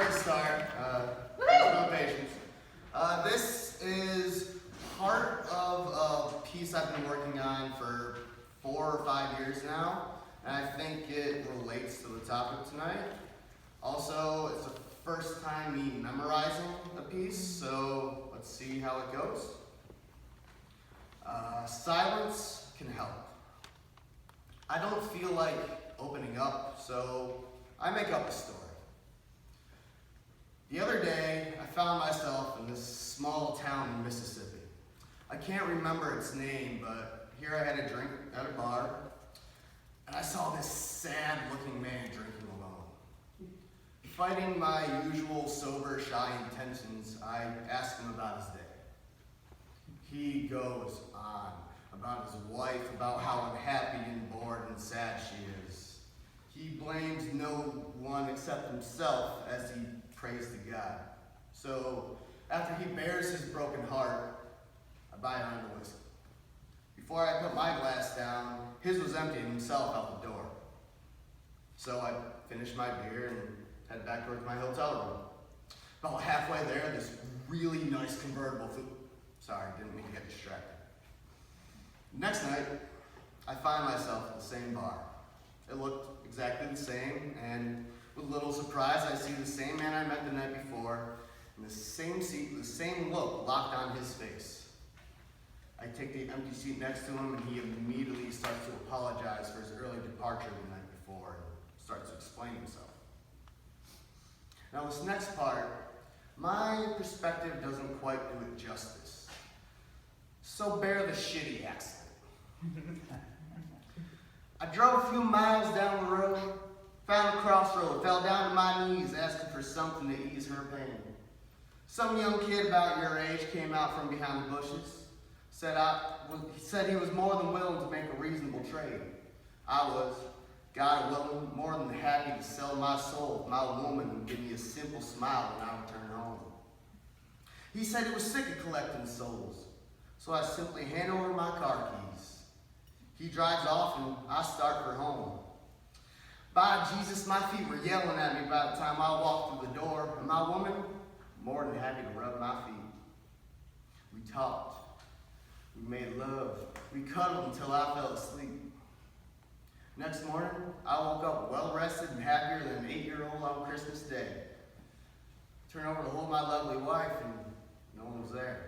great start. No patience. This is part of a piece I've been working on for 4 or 5 years now, and I think it relates to the topic tonight. Also, it's the first time me memorizing a piece, so let's see how it goes. Silence can help. I don't feel like opening up, so I make up a story. The other day, I found myself in this small town in Mississippi. I can't remember its name, but here I had a drink at a bar, and I saw this sad-looking man drinking alone. Fighting my usual sober, shy intentions, I asked him about his day. He goes on about his wife, about how unhappy and bored and sad she is. He blames no one except himself as he prays to God. So after he bears his broken heart, I buy a round of whiskey. Before I put my glass down, his was emptying himself out the door. So I finished my beer and head back towards my hotel room. About halfway there, this really nice convertible Sorry, didn't mean to get distracted. Next night, I find myself at the same bar. It looked exactly the same, and with little surprise, I see the same man I met the night before, in the same seat, with the same look locked on his face. I take the empty seat next to him, and he immediately starts to apologize for his early departure the night before, and starts to explain himself. Now this next part, my perspective doesn't quite do it justice. So bear the shitty accent. I drove a few miles down the road, found a crossroad, fell down to my knees asking for something to ease her pain. Some young kid about your age came out from behind the bushes, said he was more than willing to make a reasonable trade. I was, God willing, more than happy to sell my soul if my woman would give me a simple smile when I returned home. He said he was sick of collecting souls, so I simply hand over my car keys. He drives off and I start for home. By Jesus, my feet were yelling at me by the time I walked through the door, and my woman, more than happy to rub my feet. We talked, we made love, we cuddled until I fell asleep. Next morning, I woke up well-rested and happier than an 8-year-old on Christmas Day. Turned over to hold my lovely wife, and no one was there.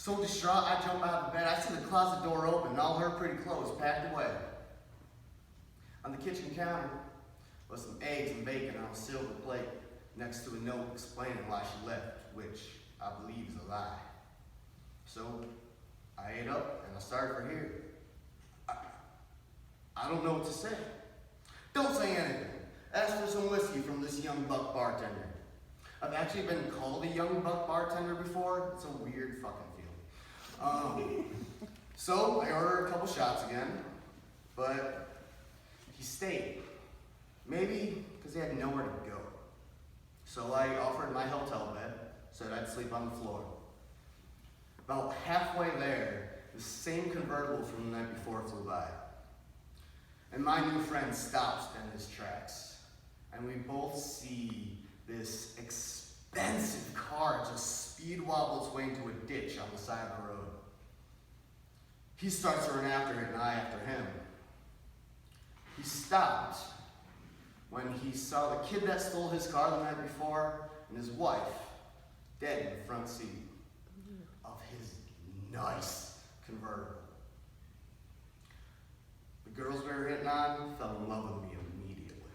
So distraught, I jump out of bed. I see the closet door open and all her pretty clothes packed away. On the kitchen counter was some eggs and bacon on a silver plate next to a note explaining why she left, which I believe is a lie. So I ate up and I started for here. I don't know what to say. Don't say anything. Ask for some whiskey from this young buck bartender. I've actually been called a young buck bartender before. It's a weird fucking feeling. So I ordered a couple shots again, but he stayed. Maybe because he had nowhere to go. So I offered my hotel bed, said I'd sleep on the floor. About halfway there, the same convertible from the night before flew by. And my new friend stops in his tracks. And we both see this expensive car just speed wobble its way into a ditch on the side of the road. He starts to run after it and I after him. He stopped when he saw the kid that stole his car the night before and his wife dead in the front seat of his nice convertible. The girls we were hitting on fell in love with me immediately.